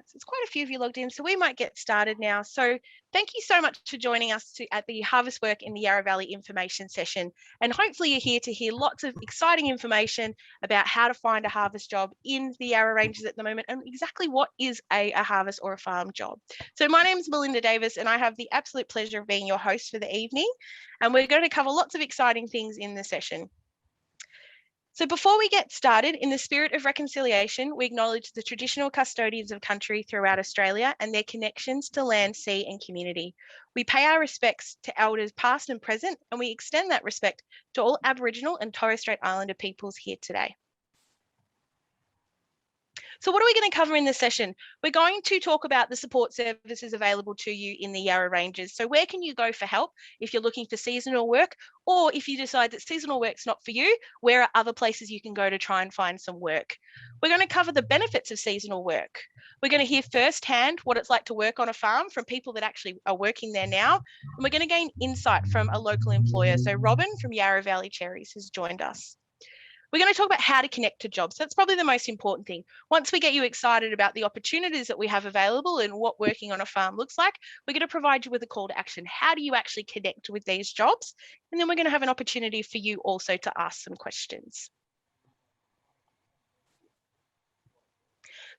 So it's quite a few of you logged in, so we might get started now. So thank you so much for joining us at the Harvest Work in the Yarra Valley information session. And hopefully you're here to hear lots of exciting information about how to find a harvest job in the Yarra Ranges at the moment and exactly what is a harvest or a farm job. So my name is Melinda Davis and I have the absolute pleasure of being your host for the evening. And we're going to cover lots of exciting things in the session. So before we get started, in the spirit of reconciliation, we acknowledge the traditional custodians of country throughout Australia and their connections to land, sea and community. We pay our respects to elders past and present, and we extend that respect to all Aboriginal and Torres Strait Islander peoples here today. So what are we going to cover in this session? We're going to talk about the support services available to you in the Yarra Ranges. So where can you go for help if you're looking for seasonal work, or if you decide that seasonal work's not for you, where are other places you can go to try and find some work? We're going to cover the benefits of seasonal work. We're going to hear firsthand what it's like to work on a farm from people that actually are working there now. And we're going to gain insight from a local employer. So Robin from Yarra Valley Cherries has joined us. We're going to talk about how to connect to jobs. That's probably the most important thing. Once we get you excited about the opportunities that we have available and what working on a farm looks like, we're going to provide you with a call to action. How do you actually connect with these jobs? And then we're going to have an opportunity for you also to ask some questions.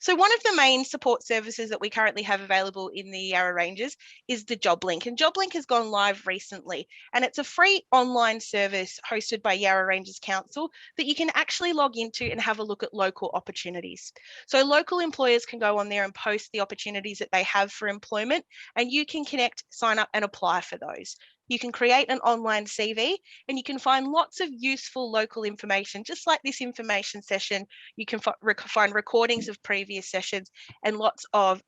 So one of the main support services that we currently have available in the Yarra Ranges is the Job Link. And Job Link has gone live recently. And it's a free online service hosted by Yarra Ranges Council that you can actually log into and have a look at local opportunities. So local employers can go on there and post the opportunities that they have for employment, and you can connect, sign up and apply for those. You can create an online CV and you can find lots of useful local information, just like this information session. You can find recordings of previous sessions and lots of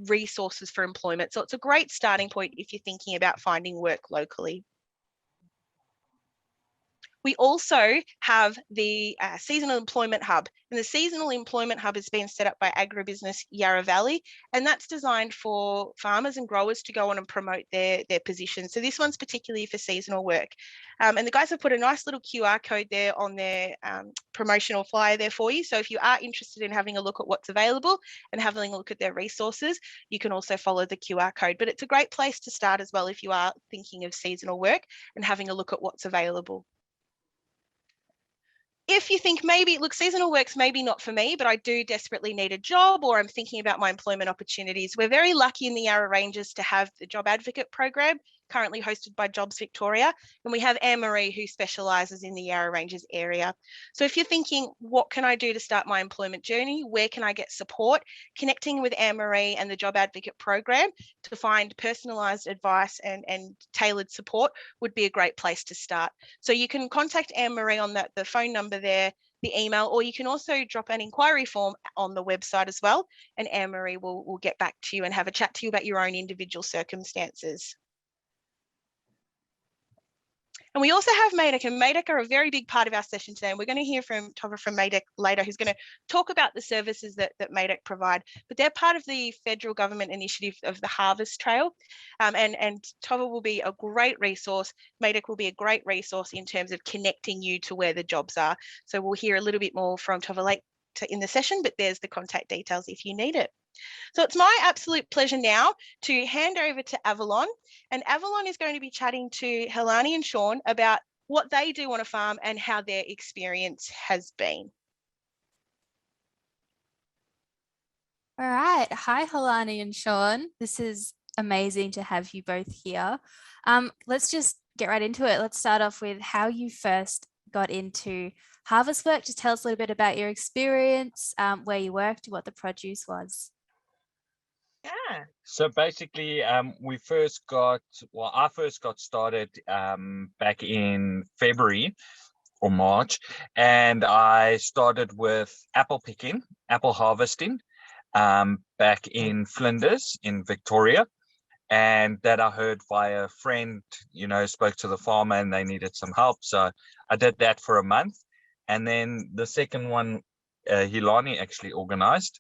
resources for employment. So it's a great starting point if you're thinking about finding work locally. We also have the Seasonal Employment Hub, and the Seasonal Employment Hub has been set up by Agribusiness Yarra Valley, and that's designed for farmers and growers to go on and promote their positions. So this one's particularly for seasonal work. And the guys have put a nice little QR code there on their promotional flyer there for you. So if you are interested in having a look at what's available and having a look at their resources, you can also follow the QR code. But it's a great place to start as well if you are thinking of seasonal work and having a look at what's available. If you think maybe, look, seasonal work's maybe not for me, but I do desperately need a job, or I'm thinking about my employment opportunities, we're very lucky in the Yarra Ranges to have the Job Advocate program currently hosted by Jobs Victoria. And we have Anne-Marie who specialises in the Yarra Ranges area. So if you're thinking, what can I do to start my employment journey? Where can I get support? Connecting with Anne-Marie and the Job Advocate program to find personalised advice and tailored support would be a great place to start. So you can contact Anne-Marie on the phone number there, the email, or you can also drop an inquiry form on the website as well, and Anne-Marie will get back to you and have a chat to you about your own individual circumstances. And we also have MADEC, and MADEC are a very big part of our session today. And we're going to hear from Tova from MADEC later, who's going to talk about the services that MADEC provide. But they're part of the federal government initiative of the Harvest Trail. And Tova will be a great resource. MADEC will be a great resource in terms of connecting you to where the jobs are. So we'll hear a little bit more from Tova later in the session, but there's the contact details if you need it. So it's my absolute pleasure now to hand over to Avalon, and Avalon is going to be chatting to Helani and Sean about what they do on a farm and how their experience has been. All right. Hi, Helani and Sean. This is amazing to have you both here. Let's just get right into it. Let's start off with how you first got into harvest work. Just tell us a little bit about your experience, where you worked, what the produce was. Yeah. So basically, I first got started back in February or March, and I started with apple picking, apple harvesting, back in Flinders in Victoria. And that I heard via a friend, spoke to the farmer and they needed some help. So I did that for a month. And then the second one, Hilani actually organized.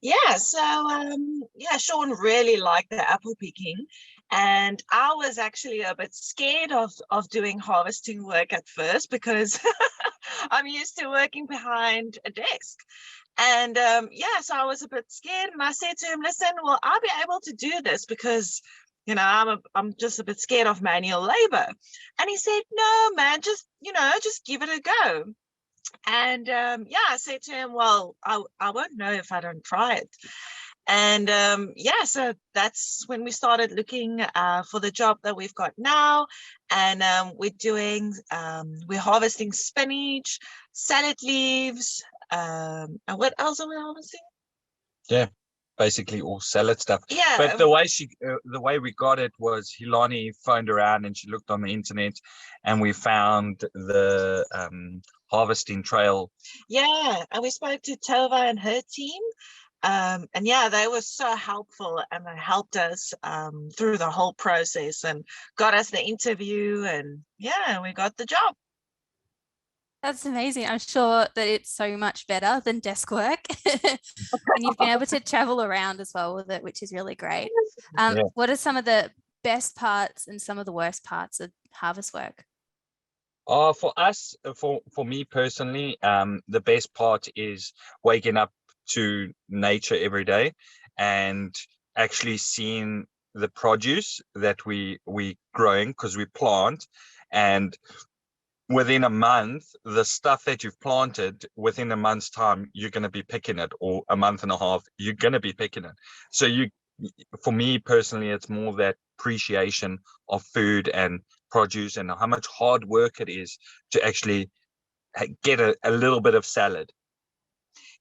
Yeah, so Sean really liked the apple picking, and I was actually a bit scared of doing harvesting work at first because I'm used to working behind a desk. And yeah, so I was a bit scared, and I said to him, listen, will I be able to do this? Because, you know, I'm just a bit scared of manual labor. And he said, no, man, just, you know, just give it a go. And yeah, I said to him, well, I won't know if I don't try it. And yeah, so that's when we started looking for the job that we've got now. And we're harvesting spinach, salad leaves, and what else are we harvesting? Yeah, basically all salad stuff. Yeah. But the way we got it was Hilani phoned around and she looked on the internet, and we found the harvesting trail. Yeah, and we spoke to Tova and her team. And yeah, they were so helpful, and they helped us through the whole process and got us the interview, and yeah, we got the job. That's amazing. I'm sure that it's so much better than desk work. And you've been able to travel around as well with it, which is really great. Yeah. What are some of the best parts and some of the worst parts of harvest work? For us, for me personally, the best part is waking up to nature every day and actually seeing the produce that we growing, because we plant, and within a month, the stuff that you've planted, within a month's time, you're going to be picking it, or a month and a half, you're going to be picking it. So for me personally, it's more that appreciation of food and produce, and how much hard work it is to actually get a little bit of salad.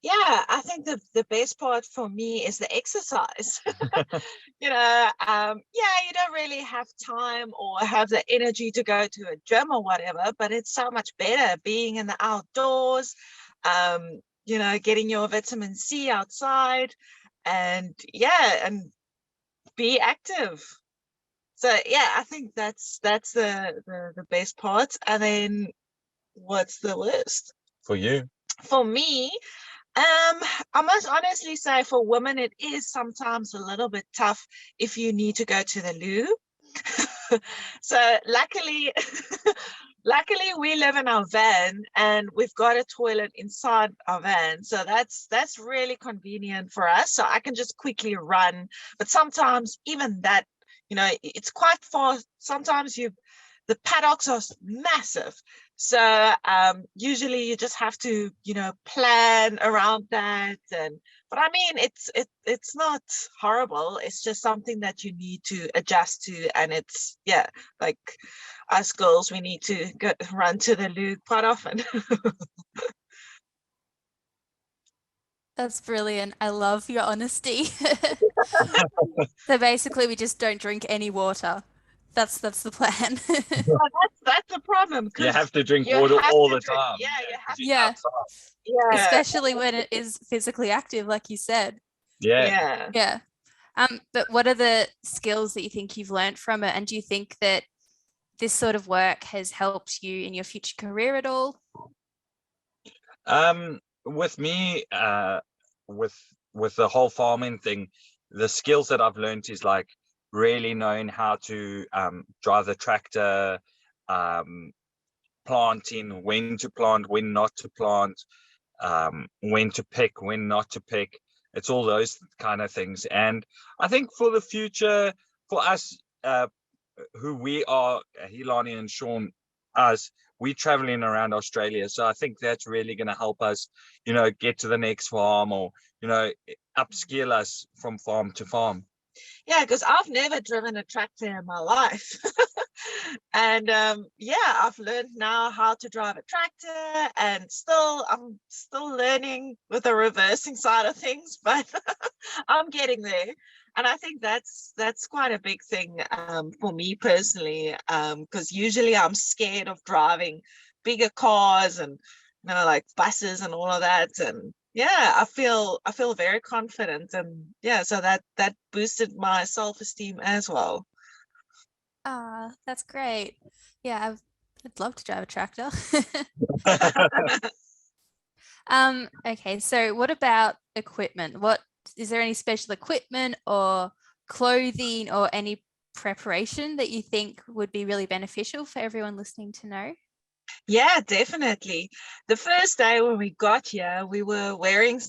Yeah, I think the best part for me is the exercise. You know, yeah, you don't really have time or have the energy to go to a gym or whatever, but it's so much better being in the outdoors, you know, getting your vitamin C outside, and yeah, and be active. So yeah, I think that's the best part. And then what's the worst? For you? For me, I must honestly say, for women, it is sometimes a little bit tough if you need to go to the loo. So luckily, luckily we live in our van, and we've got a toilet inside our van. So that's really convenient for us. So I can just quickly run. But sometimes even that, you know, it's quite far. Sometimes the paddocks are massive. So usually you just have to, you know, plan around that. But I mean, it's not horrible. It's just something that you need to adjust to. And it's, yeah, like us girls, we need to run to the loo quite often. That's brilliant. I love your honesty. So basically we just don't drink any water. That's the plan. Well, that's the problem. You have to drink you water have all to the drink- time. yeah, you have 'cause to- you're Yeah. outside. Yeah. Especially when it is physically active, like you said. Yeah. Yeah. But what are the skills that you think you've learned from it? And do you think that this sort of work has helped you in your future career at all? With me, with the whole farming thing, the skills that I've learned is like really knowing how to drive the tractor, planting, when to plant, when not to plant, when to pick, when not to pick. It's all those kind of things. And I think for the future, for us, who we are, Hilani and Sean, we're traveling around Australia. So I think that's really going to help us, you know, get to the next farm, or, you know, upskill us from farm to farm. Yeah, because I've never driven a tractor in my life. And yeah, I've learned now how to drive a tractor, and I'm still learning with the reversing side of things, but I'm getting there. And I think that's quite a big thing for me personally, because usually I'm scared of driving bigger cars and, you know, like buses and all of that. And yeah, I feel very confident, and yeah, so that boosted my self-esteem as well. That's great. Yeah, I'd love to drive a tractor. Okay, so what about equipment? Is there any special equipment or clothing or any preparation that you think would be really beneficial for everyone listening to know? Yeah, definitely. The first day when we got here, we were wearing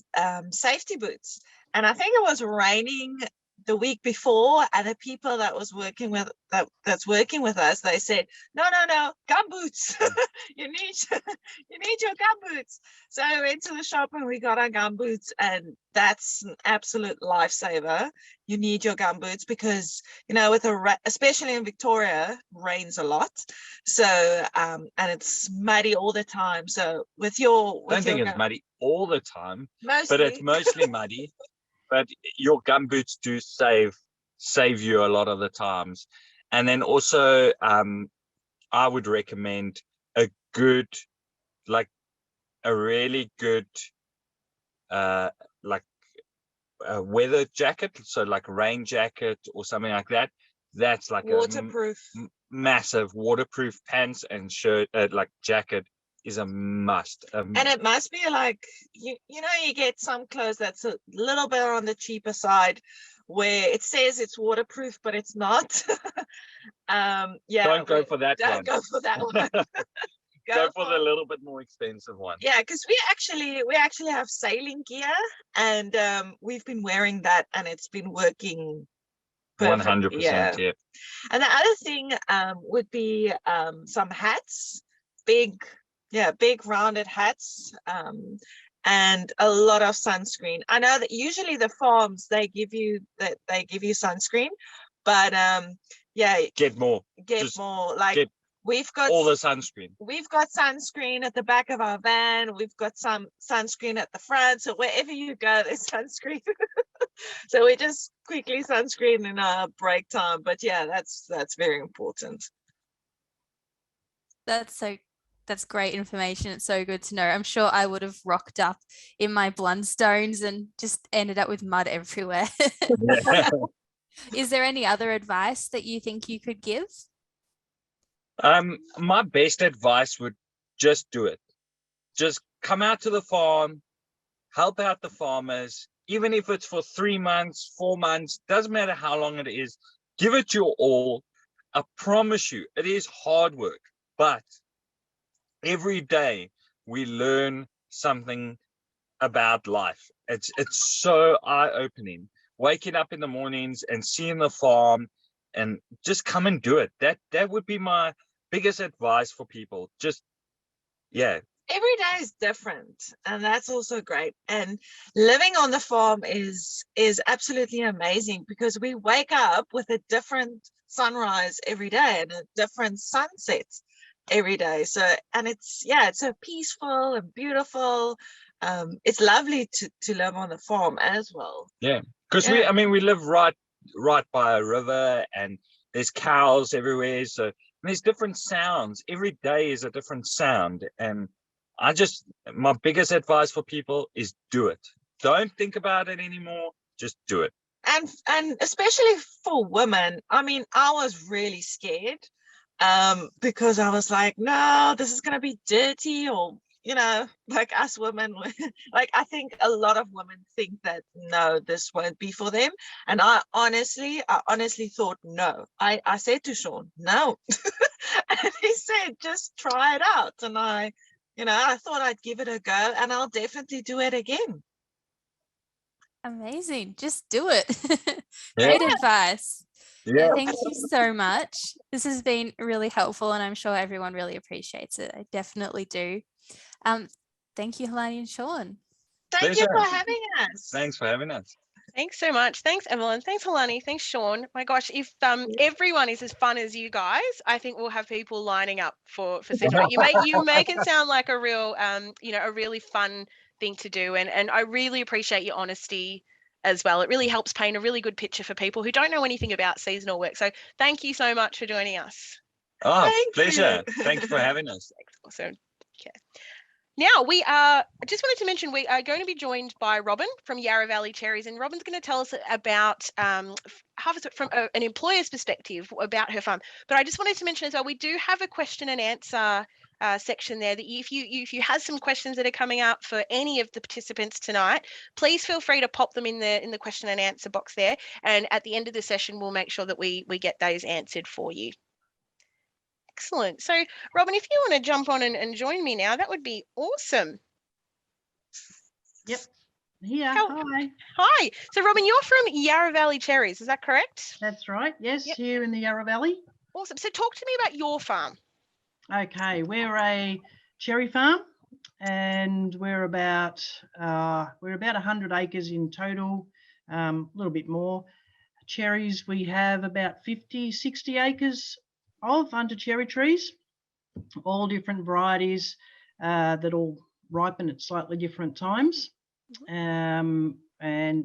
safety boots, and I think it was raining the week before. And the people that was working with that's working with us, they said, no, gum boots. you need you need your gum boots. So we went to the shop and we got our gum boots, and that's an absolute lifesaver. You need your gum boots because with especially in Victoria, rains a lot. So and it's muddy all the time. So with your I don't think it's muddy all the time, but it's mostly muddy. But your gumboots do save you a lot of the times. And then also, I would recommend a really good, like a weather jacket, so like a rain jacket or something like that. That's like waterproof, massive waterproof pants and shirt, like jacket is a must. And it must be like you get some clothes that's a little bit on the cheaper side, where it says it's waterproof, but it's not. Don't go for that one. Don't go for that one. Go for the little bit more expensive one. Yeah, because we actually have sailing gear, and we've been wearing that, and it's been working perfect. 100%. Yeah. And the other thing would be some hats, big rounded hats, and a lot of sunscreen. I know that usually the farms they give you sunscreen, but get more. We've got all the sunscreen. We've got sunscreen at the back of our van. We've got some sunscreen at the front. So wherever you go, there's sunscreen. So we just quickly sunscreen in our break time. But yeah, that's very important. That's great information. It's so good to know. I'm sure I would have rocked up in my Blundstones and just ended up with mud everywhere. Is there any other advice that you think you could give? My best advice would just do it. Just come out to the farm, help out the farmers, even if it's for 3 months, 4 months, doesn't matter how long it is, give it your all. I promise you, it is hard work, but every day we learn something about life. It's so eye-opening. Waking up in the mornings and seeing the farm, and just come and do it. That would be my biggest advice for people. Just every day is different, and that's also great. And living on the farm is absolutely amazing, because we wake up with a different sunrise every day and a different sunset every day. So, and it's so peaceful and beautiful. It's lovely to live on the farm as well. Yeah, because we live right by a river, and there's cows everywhere, so there's different sounds. Every day is a different sound, and my biggest advice for people is do it. Don't think about it anymore, just do it. And especially for women, I mean, I was really scared because I was like, no, this is going to be dirty, or like us women, like I think a lot of women think that no, this won't be for them. And I honestly thought no. I said to Sean, no. And he said, just try it out. And I thought I'd give it a go, and I'll definitely do it again. Amazing. Just do it. Great advice. Yeah. Thank you so much. This has been really helpful, and I'm sure everyone really appreciates it. I definitely do. Thank you, Helani and Sean. Thank you for having us. Thanks for having us. Thanks so much. Thanks, Evelyn. Thanks, Helani. Thanks, Sean. My gosh, if everyone is as fun as you guys, I think we'll have people lining up for season. You make it sound like a real, a really fun thing to do, and I really appreciate your honesty as well. It really helps paint a really good picture for people who don't know anything about seasonal work. So thank you so much for joining us. Oh, pleasure. Thanks for having us. Awesome. Okay. Now I just wanted to mention we are going to be joined by Robin from Yarra Valley Cherries, and Robin's going to tell us about harvest from an employer's perspective about her farm. But I just wanted to mention as well, we do have a question and answer section there that if you have some questions that are coming up for any of the participants tonight, please feel free to pop them in the question and answer box there. And at the end of the session, we'll make sure that we get those answered for you. Excellent. So, Robin, if you want to jump on and join me now, that would be awesome. Yep. Here. How- Hi. Hi. So, Robin, you're from Yarra Valley Cherries, is that correct? That's right. Yes, Yep. here in the Yarra Valley. Awesome. So, talk to me about your farm. Okay, we're a cherry farm, and we're about 100 acres in total, a little bit more. Cherries, we have about 50, 60 acres of under cherry trees, all different varieties that all ripen at slightly different times. And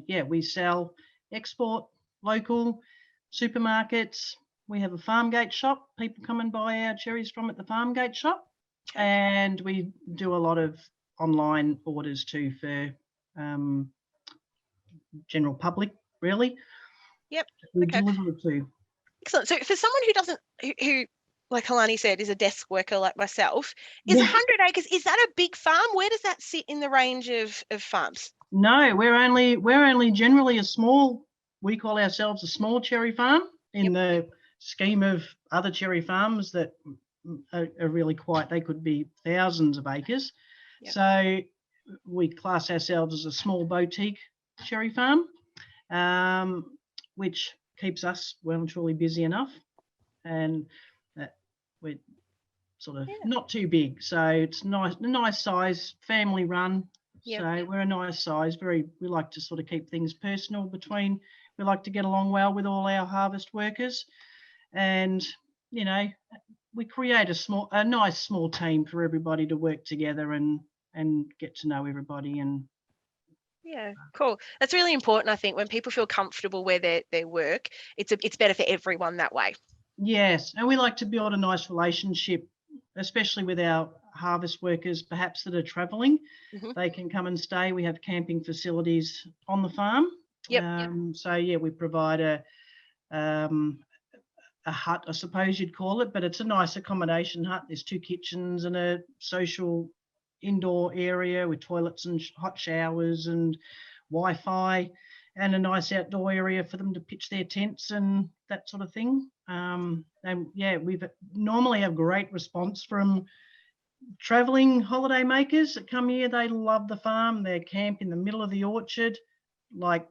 yeah, we sell, export, local, supermarkets. We have a farm gate shop. People come and buy our cherries from at the farm gate shop. Okay. And we do a lot of online orders too for general public, really. Yep. We Okay. deliver it to. Excellent. So, for someone who doesn't, who like Helani said, is a desk worker like myself, is Yeah. 100 acres, is that a big farm? Where does that sit in the range of farms? No, we're only generally a small, we call ourselves a small cherry farm in the scheme of other cherry farms that are really quite, they could be thousands of acres. Yep. So we class ourselves as a small boutique cherry farm, which keeps us well and truly busy enough, and that we're sort of not too big, so it's nice size, family run. Yep. So we're a nice size. We like to sort of keep things personal between. We like to get along well with all our harvest workers, and you know, we create a nice small team for everybody to work together and get to know everybody. And Yeah, cool. That's really important. I think when people feel comfortable where they work, it's better for everyone that way. yes, and we like to build a nice relationship, especially with our harvest workers, perhaps that are travelling. Mhm. They can come and stay. We have camping facilities on the farm. Yep. So yeah, we provide a hut, I suppose you'd call it, but it's a nice accommodation hut. There's 2 kitchens and a social indoor area with toilets and hot showers and Wi-Fi, and a nice outdoor area for them to pitch their tents and that sort of thing. And yeah, we've normally have great response from traveling holiday makers that come here. They love the farm. They camp in the middle of the orchard. Like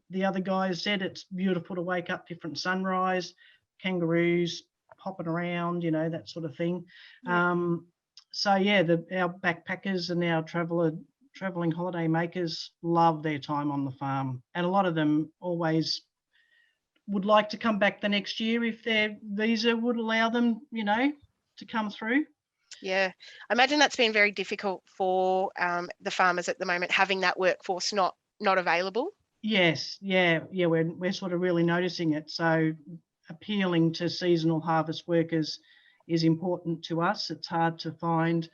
the other guys said, it's beautiful to wake up, different sunrise, kangaroos hopping around, you know, that sort of thing. Yeah. So yeah, our backpackers and our traveling holiday makers love their time on the farm, and a lot of them always would like to come back the next year if their visa would allow them, you know, to come through. Yeah, I imagine that's been very difficult for the farmers at the moment, having that workforce not available. Yes, yeah, we're sort of really noticing it. So appealing to seasonal harvest workers is important to us. It's hard to find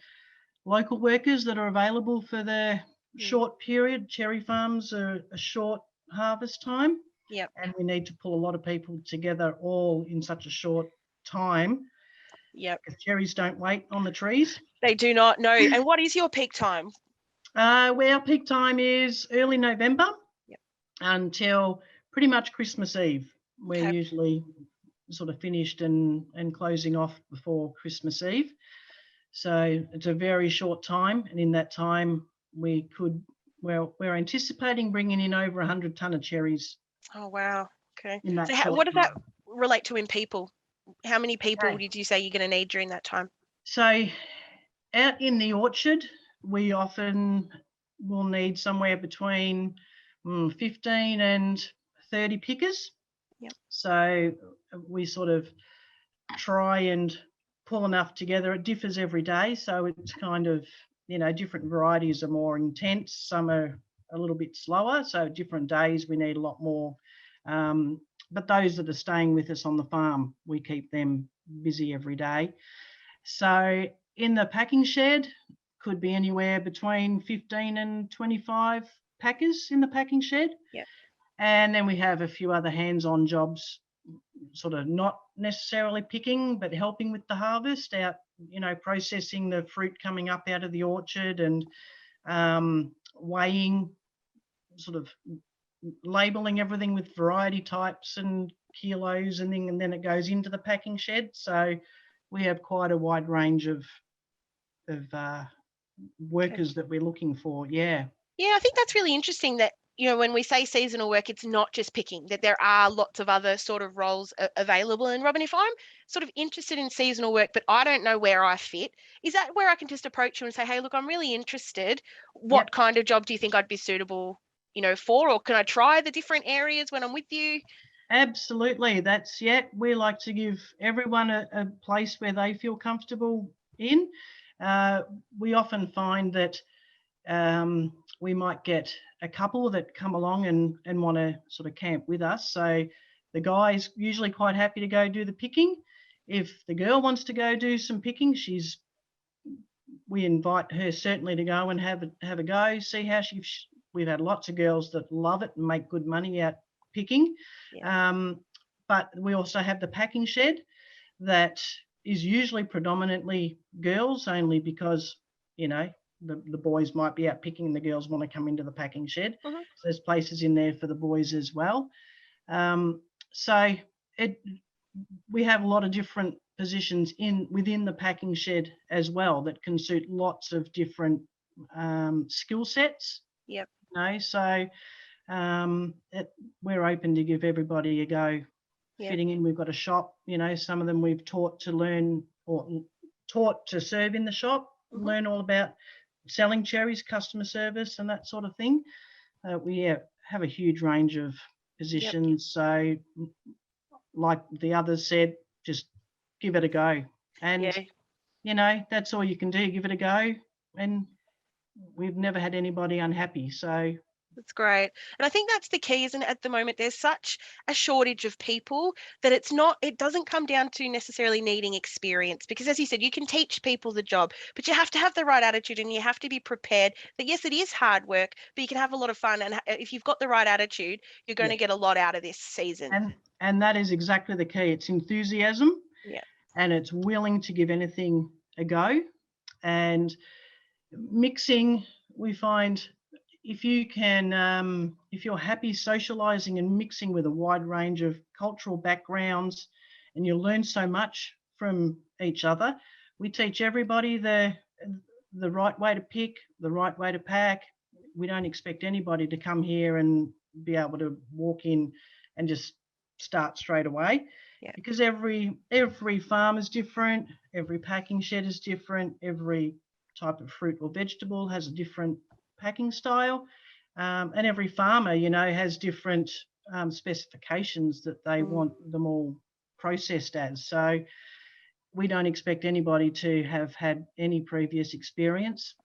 local workers that are available for the short period. Cherry farms are a short harvest time. Yep. And we need to pull a lot of people together all in such a short time. Yep. Because cherries don't wait on the trees. They do not know. And what is your peak time? Well, our peak time is early November. Yep. Until pretty much Christmas Eve. We're Okay. usually sort of finished and closing off before Christmas Eve. So it's a very short time, and in that time we're anticipating bringing in over 100 tonne of cherries. Oh wow. Okay. In that So what does that time. relate to in people? How many people Okay. did you say you're going to need during that time? So out in the orchard, we often will need somewhere between 15 and 30 pickers. Yep. So we sort of try and pull enough together. It differs every day, so it's kind of, you know, different varieties are more intense, some are a little bit slower, so different days we need a lot more. But those that are staying with us on the farm, we keep them busy every day. So in the packing shed, could be anywhere between 15 and 25 packers in the packing shed. Yep. And then we have a few other hands-on jobs, sort of not necessarily picking, but helping with the harvest, out, you know, processing the fruit coming up out of the orchard and weighing, sort of labeling everything with variety types and kilos and then it goes into the packing shed. So we have quite a wide range of workers that we're looking for. Yeah. Yeah, I think that's really interesting that, when we say seasonal work, it's not just picking, that there are lots of other sort of roles available. And Robin, if I'm sort of interested in seasonal work, but I don't know where I fit, is that where I can just approach you and say, hey, look, I'm really interested. What Yep. kind of job do you think I'd be suitable, for? Or can I try the different areas when I'm with you? Absolutely. We like to give everyone a place where they feel comfortable in. We often find that we might get a couple that come along and want to sort of camp with us. So the guy's usually quite happy to go do the picking. If the girl wants to go do some picking, we invite her certainly to go and have a go, see how we've had lots of girls that love it and make good money out picking. Yeah. But we also have the packing shed that is usually predominantly girls, only because, the boys might be out picking and the girls want to come into the packing shed. Mhm. So there's places in there for the boys as well. So we have a lot of different positions within the packing shed as well that can suit lots of different skill sets. Yep. So we're open to give everybody a go. Yep. Fitting in, we've got a shop. Some of them we've taught to learn or taught to serve in the shop, learn all about selling cherries, customer service, and that sort of thing. We have a huge range of positions. So, like the others said, just give it a go. And, that's all you can do. Give it a go. And we've never had anybody unhappy. So that's great. And I think that's the key, isn't it? At the moment, there's such a shortage of people that it doesn't come down to necessarily needing experience, because as you said, you can teach people the job, but you have to have the right attitude and you have to be prepared that, yes, it is hard work, but you can have a lot of fun. And if you've got the right attitude, you're going to get a lot out of this season. And that is exactly the key. It's enthusiasm. Yeah. And it's willing to give anything a go. And mixing, we find, if you can, if you're happy socializing and mixing with a wide range of cultural backgrounds, and you'll learn so much from each other. We teach everybody the right way to pick, the right way to pack. We don't expect anybody to come here and be able to walk in and just start straight away. Yeah. Because every farm is different, every packing shed is different, every type of fruit or vegetable has a different packing style, and every farmer, has different specifications that they want them all processed as. So we don't expect anybody to have had any previous experience.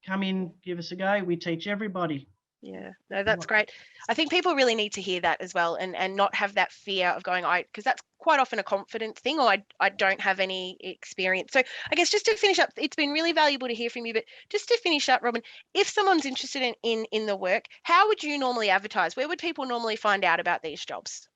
Come in, give us a go. We teach everybody. Yeah, no, that's great. I think people really need to hear that as well, and not have that fear of going, because that's quite often a confidence thing, or I don't have any experience. So I guess just to finish up, it's been really valuable to hear from you, but just to finish up, Robin, if someone's interested in the work, how would you normally advertise? Where would people normally find out about these jobs?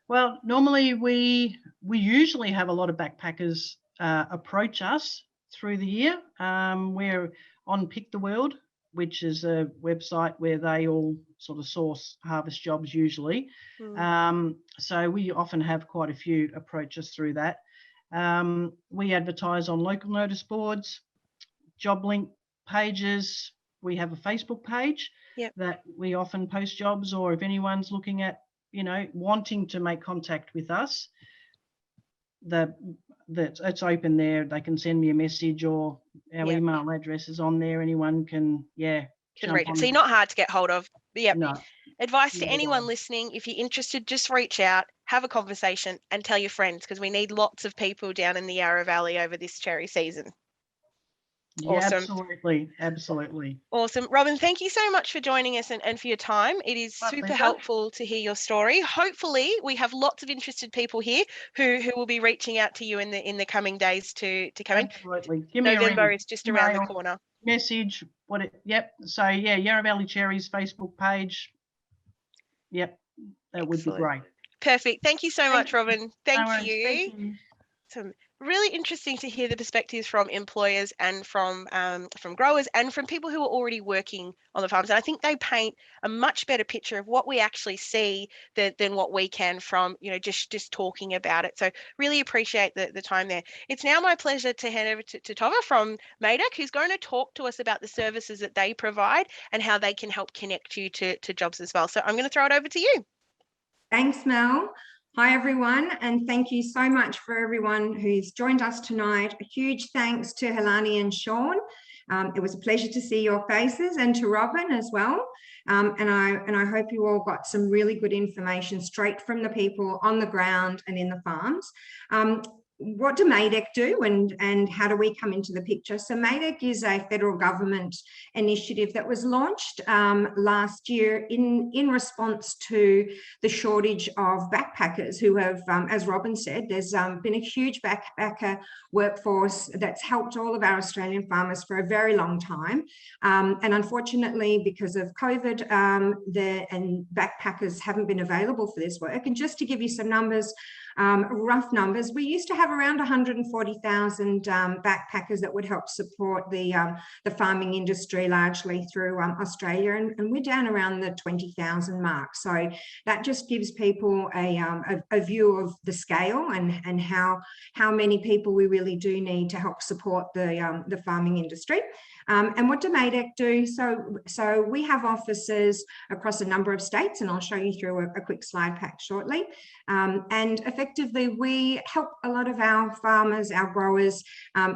Well, normally we usually have a lot of backpackers approach us through the year. We're on Pick the World, which is a website where they all sort of source harvest jobs usually. So we often have quite a few approach us through that. We advertise on local notice boards, job link pages. We have a Facebook page that we often post jobs, or if anyone's looking at, wanting to make contact with us, that it's open there. They can send me a message, or our email address is on there. Anyone can read it. So you're not hard to get hold of. But No. Advice to anyone listening: if you're interested, just reach out, have a conversation, and tell your friends, because we need lots of people down in the Yarra Valley over this cherry season. Yeah, Awesome. Absolutely. Awesome. Robin, thank you so much for joining us and for your time. It is super helpful to hear your story. Hopefully we have lots of interested people here who will be reaching out to you in the coming days to come in. Absolutely. Give me November a ring. is just around the corner. Message. So Yarra Valley Cherries Facebook page. Yep. That would be great. Perfect. Thank you so much, Robin. Thank you. Thank you. Awesome. really interesting to hear the perspectives from employers and from growers and from people who are already working on the farms. And I think they paint a much better picture of what we actually see than what we can from, just talking about it. So really appreciate the time there. It's now my pleasure to hand over to Tova from MADEC, who's going to talk to us about the services that they provide and how they can help connect you to jobs as well. So I'm going to throw it over to you. Thanks, Mel. Hi, everyone, and thank you so much for everyone who's joined us tonight. A huge thanks to Helani and Sean. It was a pleasure to see your faces, and to Robin as well. And I hope you all got some really good information straight from the people on the ground and in the farms. What do MADEC do, and how do we come into the picture? So MADEC is a federal government initiative that was launched last year in response to the shortage of backpackers who have, as Robin said, there's been a huge backpacker workforce that's helped all of our Australian farmers for a very long time. And unfortunately, because of COVID, and backpackers haven't been available for this work. And just to give you some numbers, rough numbers, we used to have around 140,000 backpackers that would help support the farming industry largely through Australia, and we're down around the 20,000 mark. So that just gives people a view of the scale and how many people we really do need to help support the farming industry. And what do MADEC do? So we have offices across a number of states, and I'll show you through a quick slide pack shortly. And effectively, we help a lot of our farmers, our growers,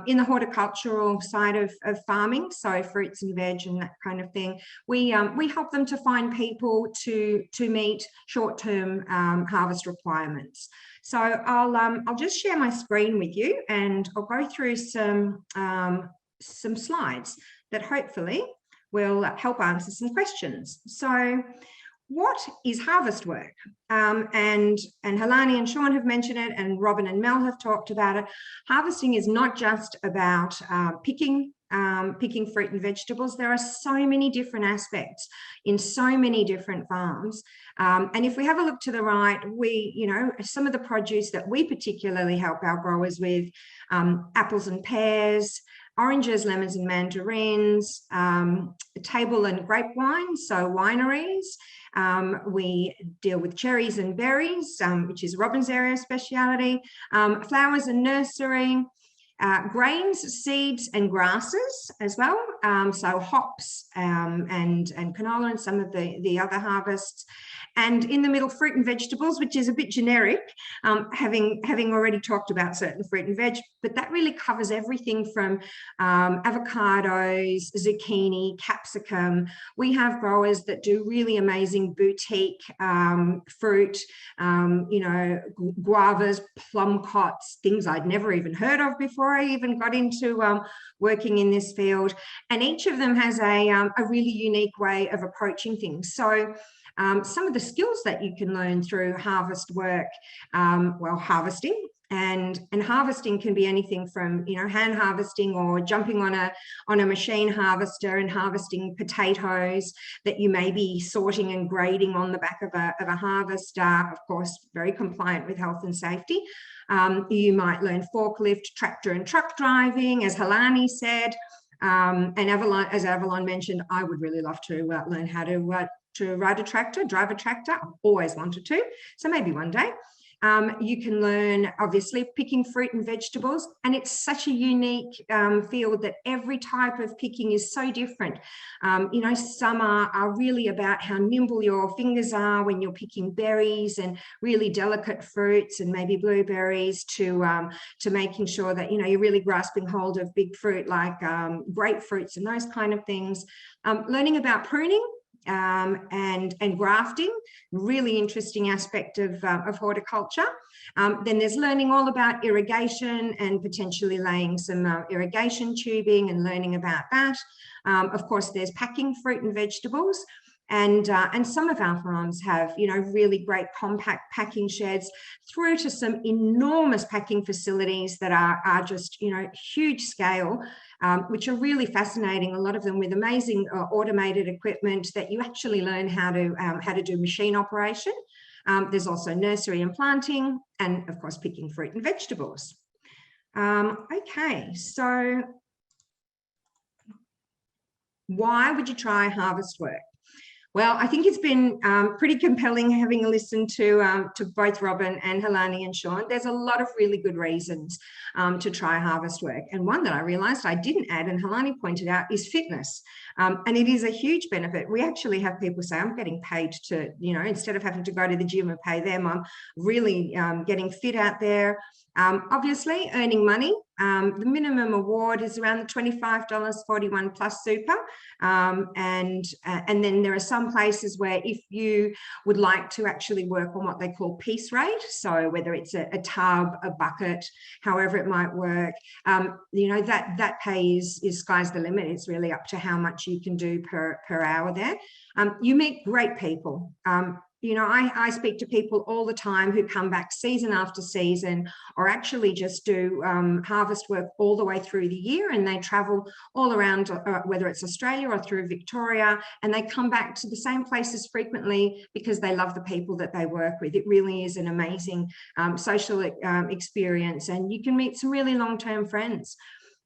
in the horticultural side of farming, so fruits and veg and that kind of thing. We help them to find people to meet short-term harvest requirements. So I'll just share my screen with you, and I'll go through some slides that hopefully will help answer some questions. So what is harvest work? And Helani and Sean have mentioned it, and Robin and Mel have talked about it. Harvesting is not just about picking fruit and vegetables. There are so many different aspects in so many different farms. And if we have a look to the right, some of the produce that we particularly help our growers with, apples and pears, oranges, lemons and mandarins, table and grape wine, so wineries. We deal with cherries and berries, which is Robin's area of speciality, flowers and nursery, grains, seeds and grasses as well, so hops and canola and some of the other harvests. And in the middle, fruit and vegetables, which is a bit generic, having already talked about certain fruit and veg, but that really covers everything from avocados, zucchini, capsicum. We have growers that do really amazing boutique fruit, guavas, plum cots, things I'd never even heard of before I even got into working in this field. And each of them has a really unique way of approaching things. So some of the skills that you can learn through harvest work, harvesting, and harvesting can be anything from hand harvesting or jumping on a machine harvester and harvesting potatoes that you may be sorting and grading on the back of a harvester, of course very compliant with health and safety. You might learn forklift, tractor and truck driving, as Helani said, and as Avalon mentioned, I would really love to learn how to ride a tractor, drive a tractor. I've always wanted to, so maybe one day. You can learn, obviously, picking fruit and vegetables, and it's such a unique field that every type of picking is so different. Some are really about how nimble your fingers are when you're picking berries and really delicate fruits and maybe blueberries, to making sure that you're really grasping hold of big fruit like grapefruits and those kind of things. Learning about pruning and grafting, really interesting aspect of horticulture. Then there's learning all about irrigation and potentially laying some irrigation tubing and learning about that. Of course, there's packing fruit and vegetables. And some of our farms have, really great compact packing sheds, through to some enormous packing facilities that are just, huge scale, which are really fascinating. A lot of them with amazing automated equipment that you actually learn how to do machine operation. There's also nursery and planting, and of course, picking fruit and vegetables. Okay, so why would you try harvest work? Well, I think it's been pretty compelling having listened to both Robin and Helani and Sean. There's a lot of really good reasons to try harvest work. And one that I realised I didn't add, and Helani pointed out, is fitness. And it is a huge benefit. We actually have people say, I'm getting paid to, you know, instead of having to go to the gym and pay them, I'm really getting fit out there. Obviously, earning money. The minimum award is around the $25, 41+ super. And then there are some places where if you would like to actually work on what they call piece rate, so whether it's a tub, a bucket, however it might work, you know, that pay is sky's the limit. It's really up to how much you can do per hour there. You meet great people. You know, I speak to people all the time who come back season after season, or actually just do harvest work all the way through the year, and they travel all around, whether it's Australia or through Victoria, and they come back to the same places frequently because they love the people that they work with. It really is an amazing social experience, and you can meet some really long-term friends.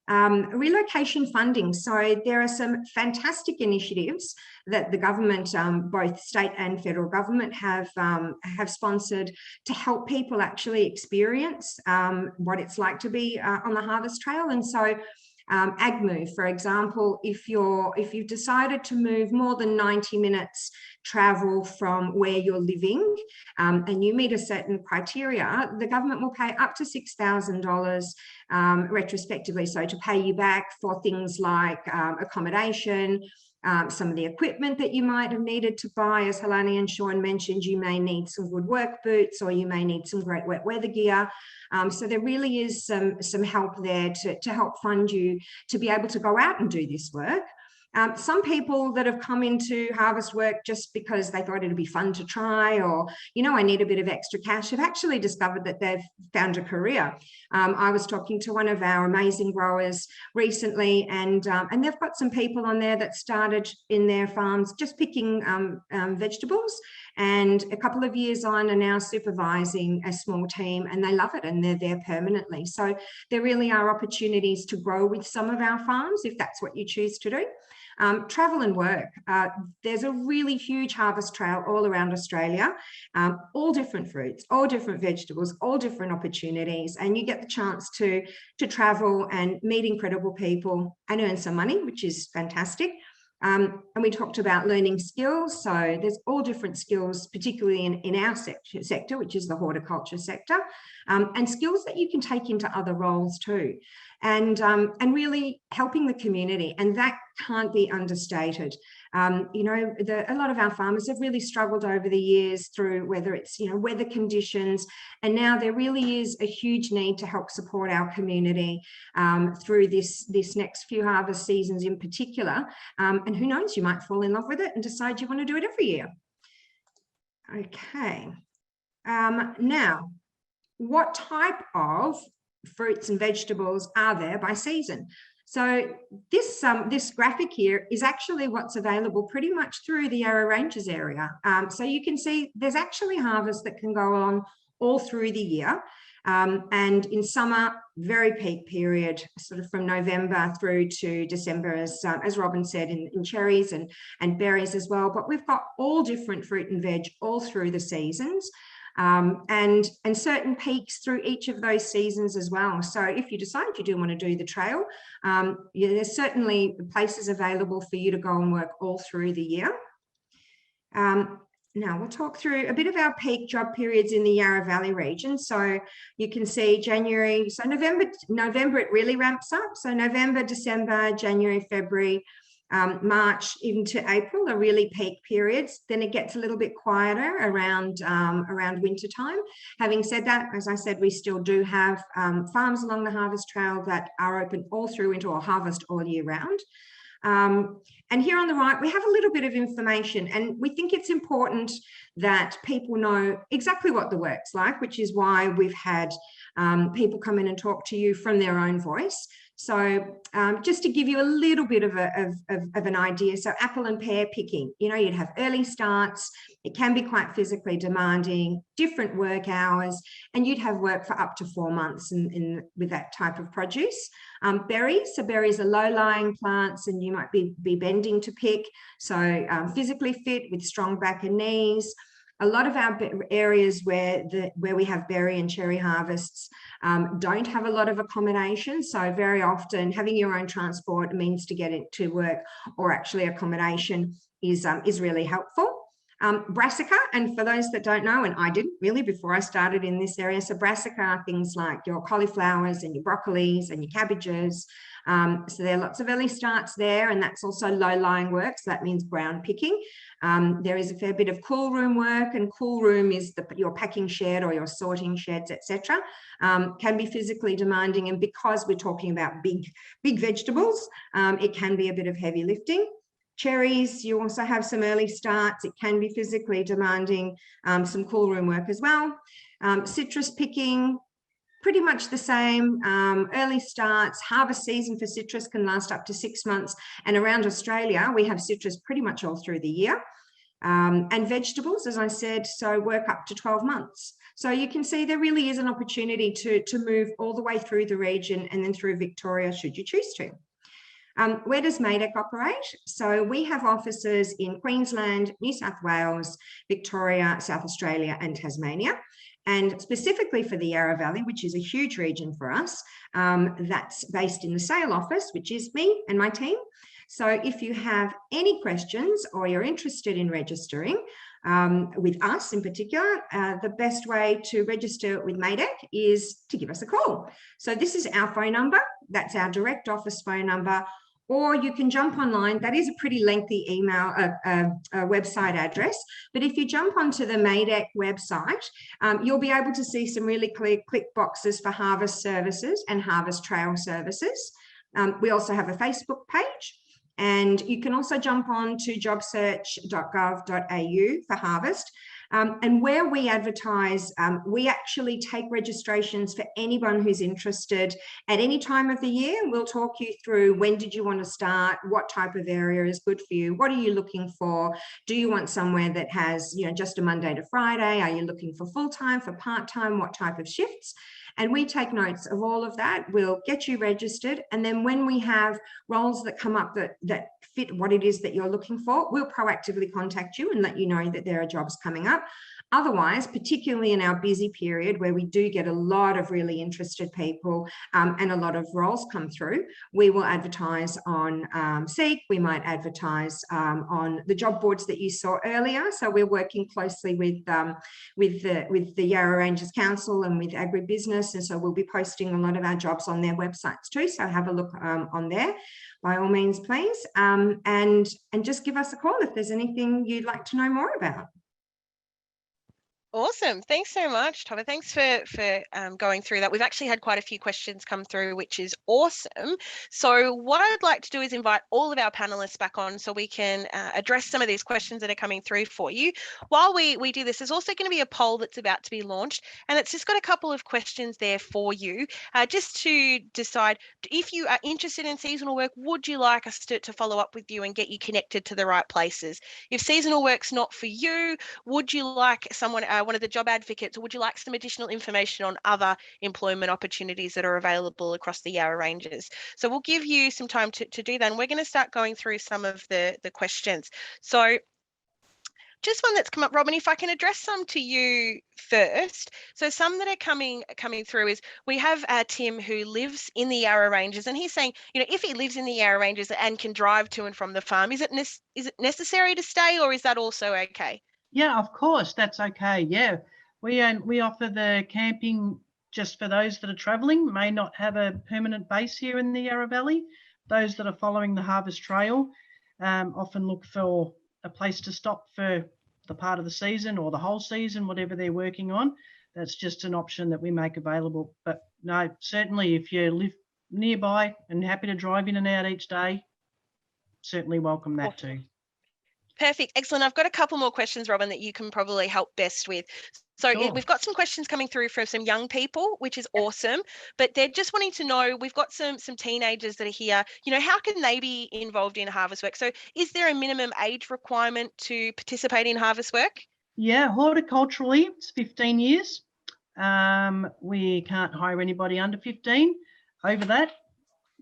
Relocation funding. So there are some fantastic initiatives that the government, both state and federal government, have sponsored to help people actually experience what it's like to be on the harvest trail. And so ag move, for example, if you've decided to move more than 90 minutes travel from where you're living, and you meet a certain criteria, the government will pay up to $6,000 retrospectively, so to pay you back for things like accommodation, some of the equipment that you might have needed to buy. As Helani and Sean mentioned, you may need some good work boots, or you may need some great wet weather gear. So there really is some help there to help fund you to be able to go out and do this work. Some people that have come into harvest work just because they thought it'd be fun to try, or, you know, I need a bit of extra cash, have actually discovered that they've found a career. I was talking to one of our amazing growers recently, and they've got some people on there that started in their farms just picking vegetables, and a couple of years on are now supervising a small team, and they love it, and they're there permanently. So there really are opportunities to grow with some of our farms if that's what you choose to do. Travel and work. There's a really huge harvest trail all around Australia, all different fruits, all different vegetables, all different opportunities, and you get the chance to travel and meet incredible people and earn some money, which is fantastic. And we talked about learning skills. So there's all different skills, particularly in our sector, which is the horticulture sector, and skills that you can take into other roles too. And really helping the community, and that can't be understated. You know, a lot of our farmers have really struggled over the years through whether it's, you know, weather conditions, and now there really is a huge need to help support our community through this next few harvest seasons in particular. And who knows, you might fall in love with it and decide you want to do it every year. Okay. Now, what type of fruits and vegetables are there by season? So this graphic here is actually what's available pretty much through the Yarra Ranges area. So you can see there's actually harvests that can go on all through the year. And in summer, very peak period, sort of from November through to December, as Robin said, in cherries and berries as well. But we've got all different fruit and veg all through the seasons. And certain peaks through each of those seasons as well. So if you decide you do want to do the trail, yeah, there's certainly places available for you to go and work all through the year. Now we'll talk through a bit of our peak job periods in the Yarra Valley region. So you can see January, so November it really ramps up. So November, December, January, February, March even to April are really peak periods. Then it gets a little bit quieter around winter time. Having said that, as I said, we still do have farms along the harvest trail that are open all through winter or harvest all year round. And here on the right, we have a little bit of information, and we think it's important that people know exactly what the work's like, which is why we've had people come in and talk to you from their own voice. So just to give you a little bit of an idea, so apple and pear picking, you know, you'd have early starts, it can be quite physically demanding, different work hours, and you'd have work for up to 4 months with that type of produce. Berries, so berries are low-lying plants and you might be bending to pick, so physically fit with strong back and knees. A lot of our areas where we have berry and cherry harvests don't have a lot of accommodation. So very often having your own transport means to get it to work, or actually accommodation is really helpful. Brassica, and for those that don't know, and I didn't really before I started in this area, so brassica are things like your cauliflowers and your broccolis and your cabbages. So there are lots of early starts there, and that's also low-lying work, so that means ground picking. There is a fair bit of cool room work, and cool room is your packing shed or your sorting sheds, etc. Can be physically demanding, and because we're talking about big vegetables, it can be a bit of heavy lifting. Cherries, you also have some early starts. It can be physically demanding, some cool room work as well. Citrus picking, pretty much the same. Early starts, harvest season for citrus can last up to 6 months. And around Australia, we have citrus pretty much all through the year. And vegetables, as I said, so work up to 12 months. So you can see there really is an opportunity to move all the way through the region and then through Victoria, should you choose to. Where does MADEC operate? So we have offices in Queensland, New South Wales, Victoria, South Australia and Tasmania. And specifically for the Yarra Valley, which is a huge region for us, that's based in the Sale office, which is me and my team. So if you have any questions or you're interested in registering with us in particular, the best way to register with MADEC is to give us a call. So this is our phone number. That's our direct office phone number. Or you can jump online. That is a pretty lengthy email, website address. But if you jump onto the MADEC website, you'll be able to see some really clear click boxes for harvest services and harvest trail services. We also have a Facebook page. And you can also jump on to jobsearch.gov.au for harvest. And where we advertise, we actually take registrations for anyone who's interested at any time of the year. We'll talk you through when did you want to start, what type of area is good for you, what are you looking for, do you want somewhere that has, you know, just a Monday to Friday, are you looking for full-time, for part-time, what type of shifts? And we take notes of all of that. We'll get you registered. And then when we have roles that come up that fit what it is that you're looking for, we'll proactively contact you and let you know that there are jobs coming up. Otherwise, particularly in our busy period where we do get a lot of really interested people and a lot of roles come through, we will advertise on Seek. We might advertise on the job boards that you saw earlier. So we're working closely with the Yarra Ranges Council and with Agribusiness, and so we'll be posting a lot of our jobs on their websites too. So have a look on there, by all means, please, and just give us a call if there's anything you'd like to know more about. Awesome. Thanks so much, Tova. Thanks for going through that. We've actually had quite a few questions come through, which is awesome. So what I'd like to do is invite all of our panelists back on so we can address some of these questions that are coming through for you. While we do this, there's also going to be a poll that's about to be launched, and it's just got a couple of questions there for you, just to decide if you are interested in seasonal work, would you like us to follow up with you and get you connected to the right places? If seasonal work's not for you, would you like someone, one of the job advocates, or would you like some additional information on other employment opportunities that are available across the Yarra Ranges? So we'll give you some time to do that, and we're going to start going through some of the questions. So just one that's come up, Robin, if I can address some to you first. So some that are coming through is, we have Tim who lives in the Yarra Ranges, and he's saying, you know, if he lives in the Yarra Ranges and can drive to and from the farm, is it necessary to stay, or is that also okay? Yeah, of course, that's okay. Yeah, we offer the camping just for those that are travelling, may not have a permanent base here in the Yarra Valley. Those that are following the Harvest Trail often look for a place to stop for the part of the season or the whole season, whatever they're working on. That's just an option that we make available. But no, certainly if you live nearby and happy to drive in and out each day, certainly welcome that too. Perfect. Excellent. I've got a couple more questions, Robin, that you can probably help best with. So Sure. we've got some questions coming through from some young people, which is awesome, but they're just wanting to know, we've got some teenagers that are here, how can they be involved in harvest work? So is there a minimum age requirement to participate in harvest work? Yeah, horticulturally, it's 15 years. We can't hire anybody under 15. Over that,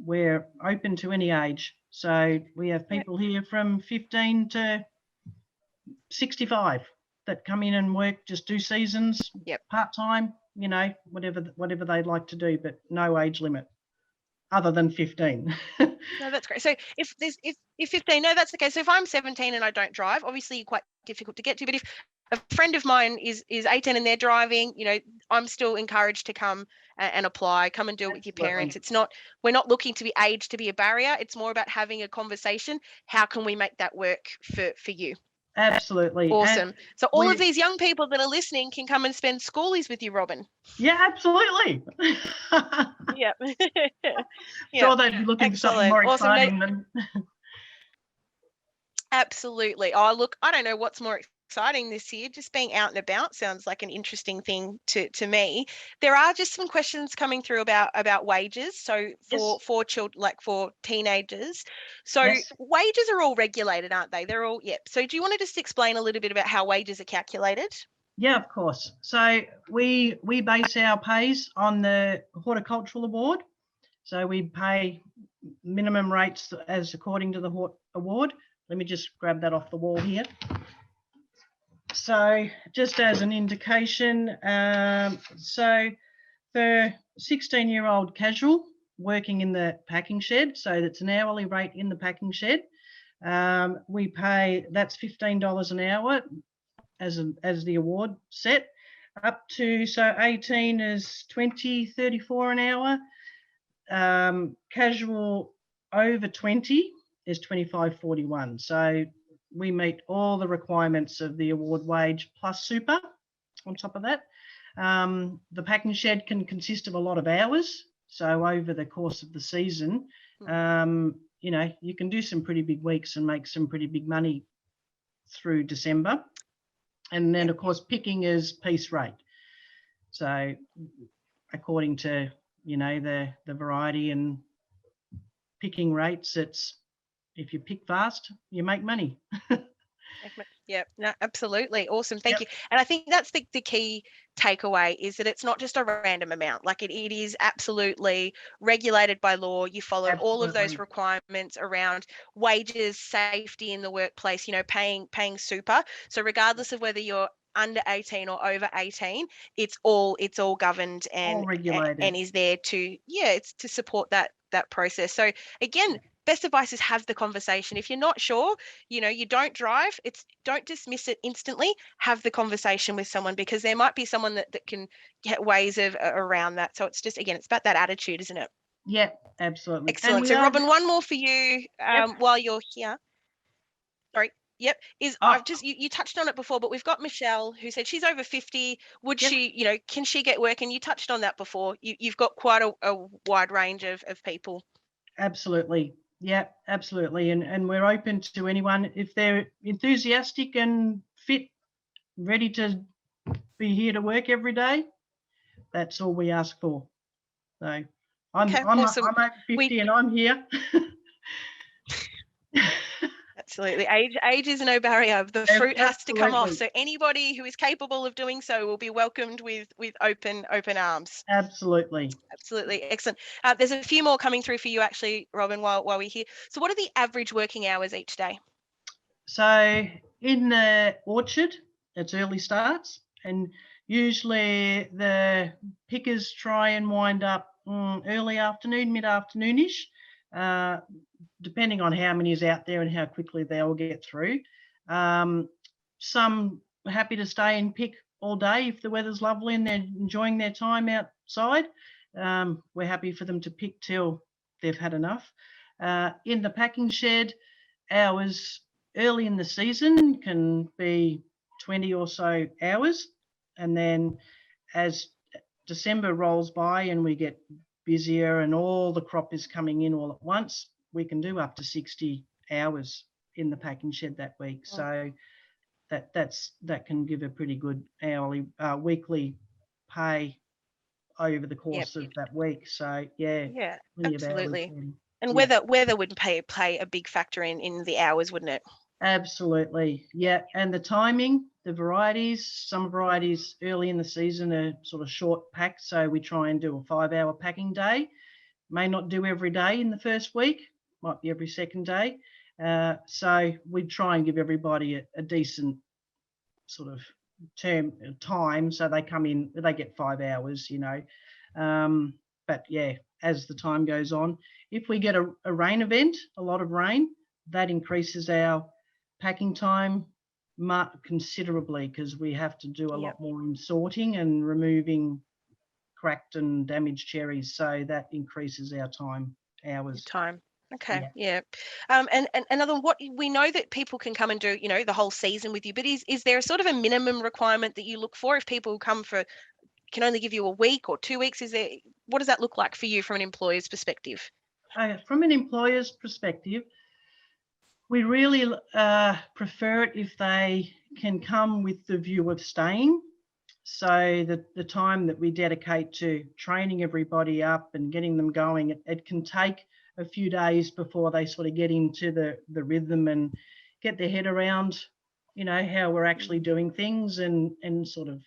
we're open to any age. So we have people here from 15 to 65 that come in and work, just do seasons, part-time, whatever they'd like to do, but no age limit other than 15. No, that's great. So if 15, no, that's okay. So if I'm 17 and I don't drive, obviously you're quite difficult to get to, but if a friend of mine is 18 and they're driving, I'm still encouraged to come and apply, come and do it with your parents. We're not looking to be age to be a barrier. It's more about having a conversation. How can we make that work for you? Absolutely. Awesome. And so all of these young people that are listening can come and spend schoolies with you, Robin. Yeah, absolutely. Yeah. Sure, they'd be looking for something more exciting than. Absolutely. Oh, look, I don't know what's more exciting this year. Just being out and about sounds like an interesting thing to me. There are just some questions coming through about wages. So for children, like for teenagers. So wages are all regulated, aren't they? They're all, So do you want to just explain a little bit about how wages are calculated? Yeah, of course. So we base our pays on the horticultural award. So we pay minimum rates as according to the award. Let me just grab that off the wall here. So just as an indication, so for 16-year-old casual working in the packing shed, so that's an hourly rate in the packing shed, we pay, that's $15 an hour as the award set, up to, so 18 is $20.34 an hour. Casual over 20 is $25.41. So we meet all the requirements of the award wage plus super on top of that. The packing shed can consist of a lot of hours. So over the course of the season, you can do some pretty big weeks and make some pretty big money through December. And then, of course, picking is piece rate. So according to, the variety and picking rates, it's, if you pick fast, you make money. Yeah, no, absolutely. Awesome. Thank you. And I think that's the key takeaway, is that it's not just a random amount. Like it is absolutely regulated by law. You follow all of those requirements around wages, safety in the workplace, paying super. So regardless of whether you're under 18 or over 18, it's all governed and all regulated, and is there to it's to support that process. So again, best advice is have the conversation. If you're not sure, you don't drive, don't dismiss it instantly. Have the conversation with someone, because there might be someone that can get ways of around that. So it's just, again, it's about that attitude, isn't it? Yeah, absolutely. Excellent. So Robin, one more for you while you're here. Sorry. Yep. I've just, you touched on it before, but we've got Michelle who said she's over 50. Would she, can she get work? And you touched on that before. You've got quite a wide range of people. Absolutely. Yeah, absolutely. And we're open to anyone. If they're enthusiastic and fit, ready to be here to work every day, that's all we ask for. So I'm over 50 and I'm here. Absolutely. Age is no barrier. The fruit has to come off. So anybody who is capable of doing so will be welcomed with open arms. Absolutely. Absolutely. Excellent. There's a few more coming through for you, actually, Robin, while we're here. So what are the average working hours each day? So in the orchard, it's early starts, and usually the pickers try and wind up early afternoon, mid-afternoonish, depending on how many is out there and how quickly they all get through. Some are happy to stay and pick all day if the weather's lovely and they're enjoying their time outside. We're happy for them to pick till they've had enough. In the packing shed, hours early in the season can be 20 or so hours, and then as December rolls by and we get busier and all the crop is coming in all at once, we can do up to 60 hours in the packing shed that week. Mm. So that can give a pretty good hourly weekly pay over the course of that week. So yeah, Yeah, plenty of hours absolutely. then. And Yeah. weather would play a big factor in the hours, wouldn't it? Absolutely, yeah. And the timing, the varieties, some varieties early in the season are sort of short packed, so we try and do a 5-hour packing day. May not do every day in the first week, might be every second day. So we try and give everybody a decent sort of time, so they come in, they get 5 hours, you know. But yeah, as the time goes on, if we get a rain event, a lot of rain, that increases our packing time considerably, because we have to do a lot more in sorting and removing cracked and damaged cherries, so that increases our hours. Time. Okay, yeah. And another, what we know that people can come and do, you know, the whole season with you, but is there a sort of a minimum requirement that you look for if people come for, can only give you a week or 2 weeks? What does that look like for you from an employer's perspective? From an employer's perspective, we really prefer it if they can come with the view of staying. So the time that we dedicate to training everybody up and getting them going, it can take a few days before they sort of get into the rhythm and get their head around, you know, how we're actually doing things and sort of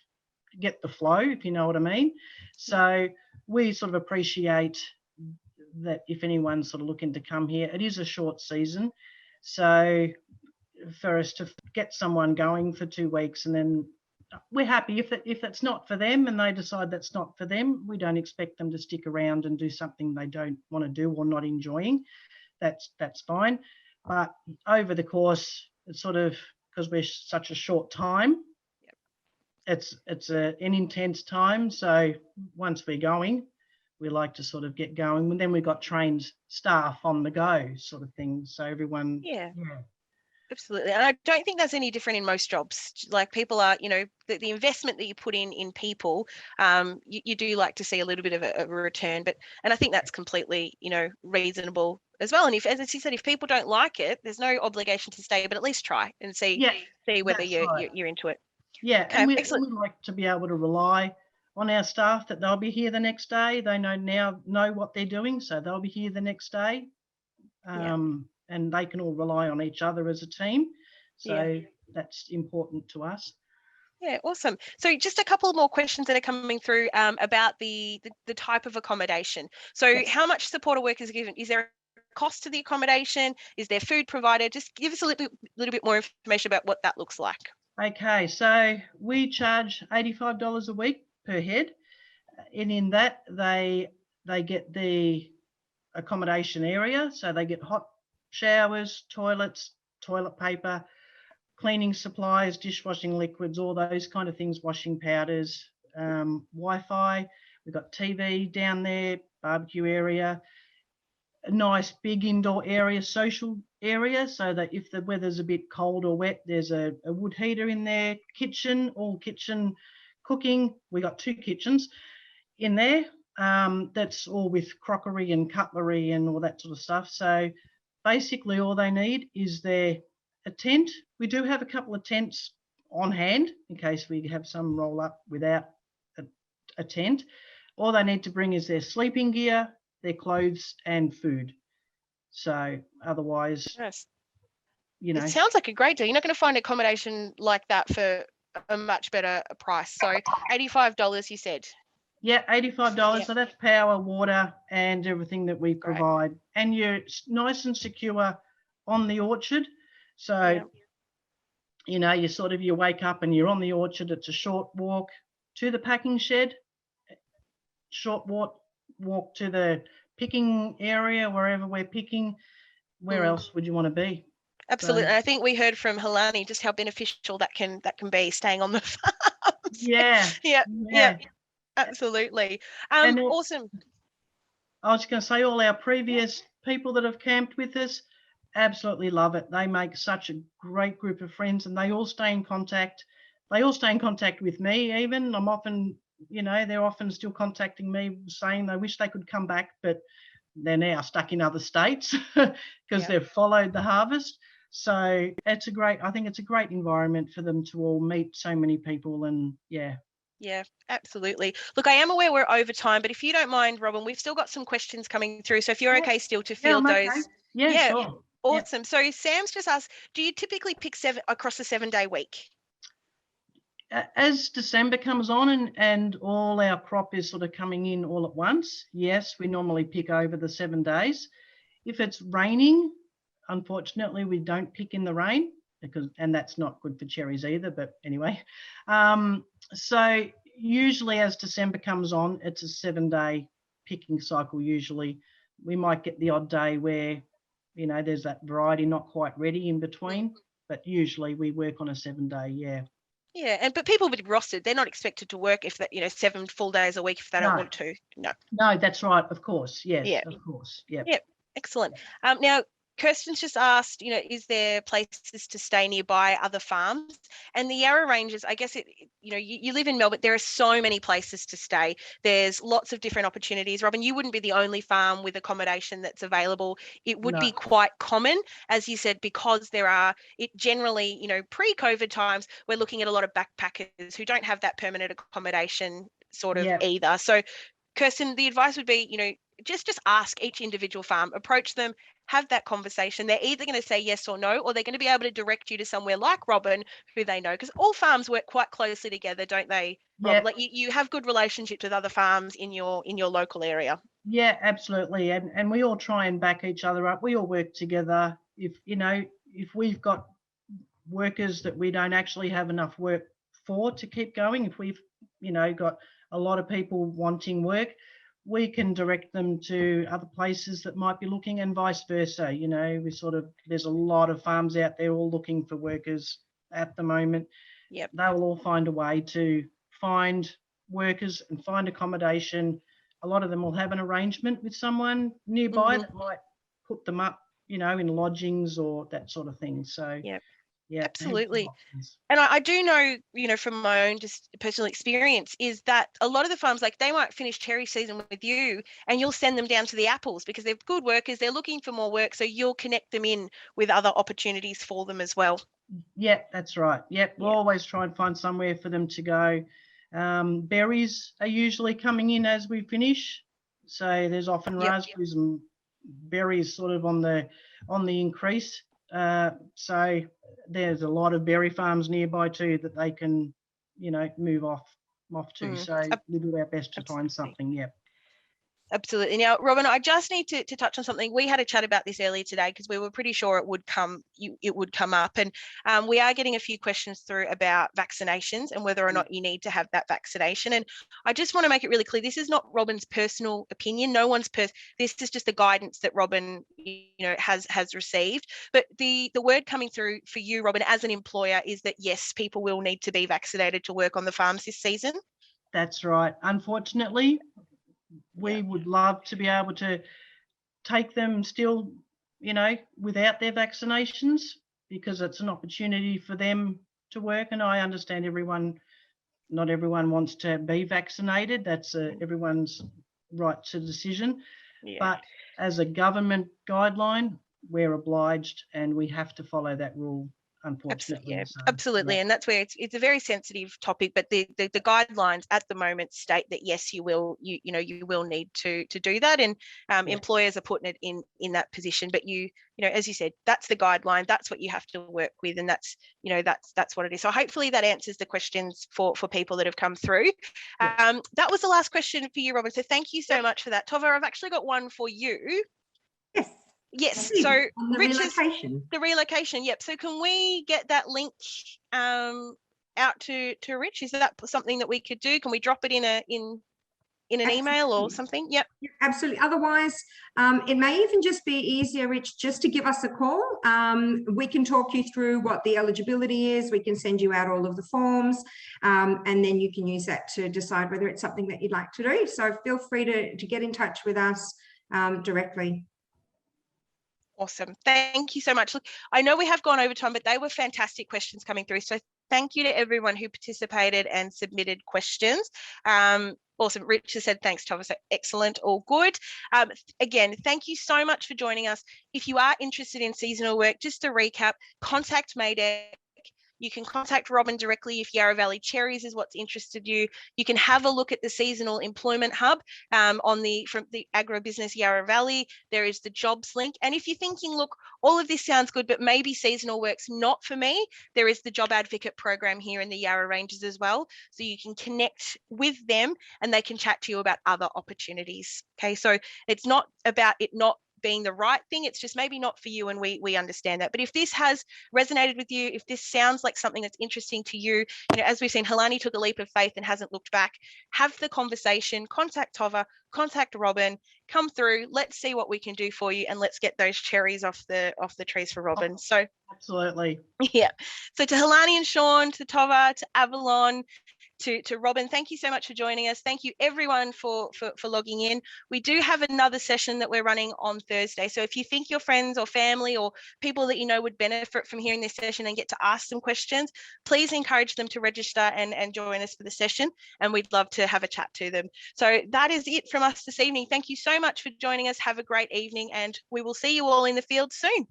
get the flow, if you know what I mean. So we sort of appreciate that if anyone's sort of looking to come here, it is a short season. So for us to get someone going for 2 weeks, and then we're happy if it's not for them and they decide that's not for them, we don't expect them to stick around and do something they don't want to do or not enjoying. That's fine. But over the course, it's sort of, because we're such a short time, it's an intense time. So once we're going, we like to sort of get going, and then we've got trained staff on the go, sort of thing. So everyone, yeah. Absolutely. And I don't think that's any different in most jobs. Like, people are, you know, the investment that you put in people, you do like to see a little bit of a return, and I think that's completely, you know, reasonable as well. And if, as you said, if people don't like it, there's no obligation to stay, but at least try and see whether you're into it. Yeah, okay, and we excellent. like to be able to rely on our staff that they'll be here the next day. They know what they're doing, so they'll be here the next day. And they can all rely on each other as a team. So that's important to us. Yeah, awesome. So just a couple more questions that are coming through about the type of accommodation. So how much supporter work is given? Is there a cost to the accommodation? Is there food provided? Just give us a little bit more information about what that looks like. Okay, so we charge $85 a week per head. And in that, they get the accommodation area. So they get hot showers, toilets, toilet paper, cleaning supplies, dishwashing liquids, all those kind of things, washing powders, Wi-Fi. We've got TV down there, barbecue area, a nice big indoor area, social area, so that if the weather's a bit cold or wet, there's a wood heater in there, kitchen, all kitchen cooking. We got 2 kitchens in there. That's all with crockery and cutlery and all that sort of stuff. So basically all they need is a tent. We do have a couple of tents on hand in case we have some roll up without a tent. All they need to bring is their sleeping gear, their clothes and food. So otherwise, you know. It sounds like a great deal. You're not going to find accommodation like that for a much better price. So $85 you said. Yeah, $85. So that's power, water and everything that we provide. And you're nice and secure on the orchard. So, you know, you wake up and you're on the orchard. It's a short walk to the packing shed, short walk to the picking area, wherever we're picking. Where else would you want to be? Absolutely. And I think we heard from Helani just how beneficial that can be, staying on the farms. Yeah. Absolutely. Awesome. I was going to say, all our previous people that have camped with us absolutely love it. They make such a great group of friends, and they all stay in contact. They all stay in contact with me even. I'm often, you know, they're often still contacting me saying they wish they could come back, but they're now stuck in other states because they've followed the harvest. So it's I think it's a great environment for them to all meet so many people, and yeah. Yeah, absolutely. Look, I am aware we're over time, but if you don't mind, Robin, we've still got some questions coming through. So if you're okay still to field I'm okay. those. Yeah, Yeah, sure. awesome. So Sam's just asked, do you typically pick 7 across a 7-day week? As December comes on and all our crop is sort of coming in all at once, yes, we normally pick over the 7 days. If it's raining, unfortunately, we don't pick in the rain, and that's not good for cherries either, but anyway. So usually as December comes on, it's a 7-day picking cycle usually. We might get the odd day where, there's that variety not quite ready in between, but usually we work on a 7-day, yeah. Yeah, but people with rostered, they're not expected to work if that 7 full days a week if they don't want to. No, that's right. Of course, yes, yeah, of course, yeah. Yep, excellent. Now, Kirsten's just asked, is there places to stay nearby other farms? And the Yarra Ranges, I guess you live in Melbourne. There are so many places to stay. There's lots of different opportunities. Robin, you wouldn't be the only farm with accommodation that's available. It would be quite common, as you said, because it generally, pre-COVID times, we're looking at a lot of backpackers who don't have that permanent accommodation sort of either. So, Kirsten, the advice would be, just ask each individual farm, approach them, have that conversation. They're either going to say yes or no, or they're going to be able to direct you to somewhere like Robin, who they know, because all farms work quite closely together, don't they, Robin? Like you have good relationships with other farms in your local area. Yeah, absolutely. And we all try and back each other up. We all work together. If we've got workers that we don't actually have enough work for to keep going, if we've, got a lot of people wanting work, we can direct them to other places that might be looking, and vice versa. There's a lot of farms out there all looking for workers at the moment. Yep. They will all find a way to find workers and find accommodation. A lot of them will have an arrangement with someone nearby that might put them up, in lodgings or that sort of thing. So yeah, absolutely. And I do know, from my own just personal experience, is that a lot of the farms, like they might finish cherry season with you and you'll send them down to the apples because they're good workers, they're looking for more work, so you'll connect them in with other opportunities for them as well. Yeah, that's right. Yep, we'll always try and find somewhere for them to go. Berries are usually coming in as we finish, so there's often raspberries and berries sort of on the increase. So there's a lot of berry farms nearby too that they can, move off to. So we do our best to find something. Yeah. Absolutely. Now, Robin, I just need to touch on something. We had a chat about this earlier today because we were pretty sure it would come up, and we are getting a few questions through about vaccinations and whether or not you need to have that vaccination. And I just want to make it really clear: this is not Robin's personal opinion. No one's this is just the guidance that Robin, has received. But the word coming through for you, Robin, as an employer, is that yes, people will need to be vaccinated to work on the farms this season. That's right. Unfortunately, we would love to be able to take them still, without their vaccinations, because it's an opportunity for them to work. And I understand not everyone wants to be vaccinated. That's everyone's right to decision. Yeah. But as a government guideline, we're obliged and we have to follow that rule. Unfortunately, absolutely, and that's where it's a very sensitive topic. But the guidelines at the moment state that yes, you will need to do that, and employers are putting it in that position. But as you said, that's the guideline. That's what you have to work with, and that's what it is. So hopefully that answers the questions for people that have come through. That was the last question for you, Robin. So thank you so much for that, Tova. I've actually got one for you. Yes. So the relocation. Yep. So can we get that link out to Rich? Is that something that we could do? Can we drop it in an email or something? Yep. Absolutely. Otherwise, it may even just be easier, Rich, just to give us a call. We can talk you through what the eligibility is. We can send you out all of the forms, and then you can use that to decide whether it's something that you'd like to do. So feel free to get in touch with us directly. Awesome. Thank you so much. Look, I know we have gone over time, but they were fantastic questions coming through. So Thank you to everyone who participated and submitted questions. Awesome. Richard said, thanks, Thomas. Excellent. All good. Again, thank you so much for joining us. If you are interested in seasonal work, just to recap, contact Maydeck. You can contact Robin directly if Yarra Valley Cherries is what's interested you. You can have a look at the Seasonal Employment Hub from the Agribusiness Yarra Valley. There is the jobs link. And if you're thinking, look, all of this sounds good, but maybe seasonal work's not for me, there is the Job Advocate program here in the Yarra Ranges as well. So you can connect with them and they can chat to you about other opportunities. Okay, so it's not about it not being the right thing, it's just maybe not for you, and we understand that. But if this has resonated with you, if this sounds like something that's interesting to you, as we've seen, Helani took a leap of faith and hasn't looked back. Have the conversation, contact Tova, contact Robin, come through, let's see what we can do for you, and let's get those cherries off the trees for Robin. So Absolutely. yeah, so to Helani and Sean, to Tova, to Avalon, to Robin, thank you so much for joining us. Thank you everyone for logging in. We do have another session that we're running on Thursday. So if you think your friends or family or people that you know would benefit from hearing this session and get to ask some questions, please encourage them to register and join us for the session. And we'd love to have a chat to them. So that is it from us this evening. Thank you so much for joining us. Have a great evening, and we will see you all in the field soon.